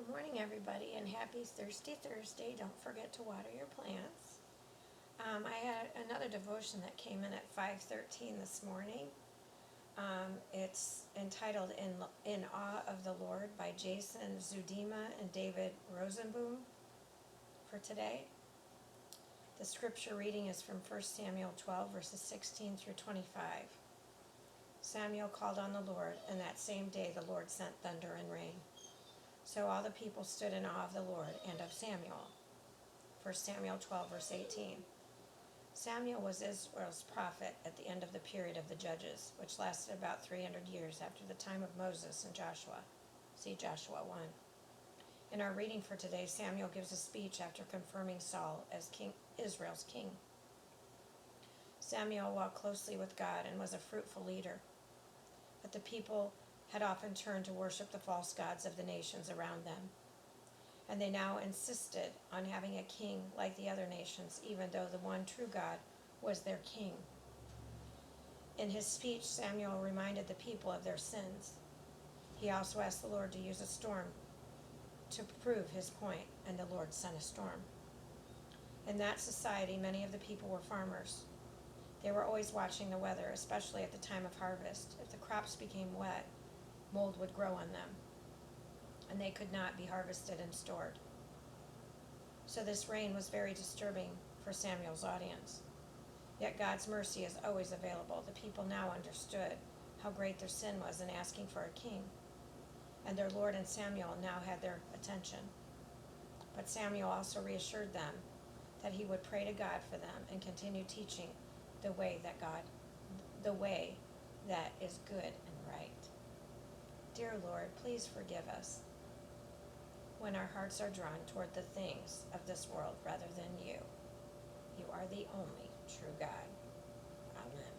Good morning, everybody, and happy Thirsty Thursday. Don't forget to water your plants. I had another devotion that came in at 5:13 this morning. It's entitled In Awe of the Lord by Jason Zuidema and David Rozeboom for today. The scripture reading is from 1 Samuel 12, verses 16 through 25. Samuel called on the Lord, and that same day the Lord sent thunder and rain. So all the people stood in awe of the Lord and of Samuel. 1 Samuel 12, verse 18. Samuel was Israel's prophet at the end of the period of the Judges, which lasted about 300 years after the time of Moses and Joshua. See Joshua 1. In our reading for today, Samuel gives a speech after confirming Saul as Israel's king. Samuel walked closely with God and was a fruitful leader. But the people had often turned to worship the false gods of the nations around them. And they now insisted on having a king like the other nations, even though the one true God was their king. In his speech, Samuel reminded the people of their sins. He also asked the Lord to use a storm to prove his point, and the Lord sent a storm. In that society, many of the people were farmers. They were always watching the weather, especially at the time of harvest. If the crops became wet, mold would grow on them, and they could not be harvested and stored. So this rain was very disturbing for Samuel's audience. Yet God's mercy is always available. The people now understood how great their sin was in asking for a king, and their Lord and Samuel now had their attention. But Samuel also reassured them that he would pray to God for them and continue teaching the way that is good and right. Dear Lord, please forgive us when our hearts are drawn toward the things of this world rather than you. You are the only true God. Amen.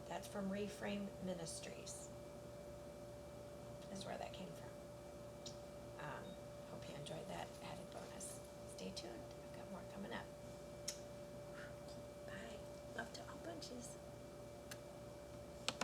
That's from ReFrame Ministries, is where that came from.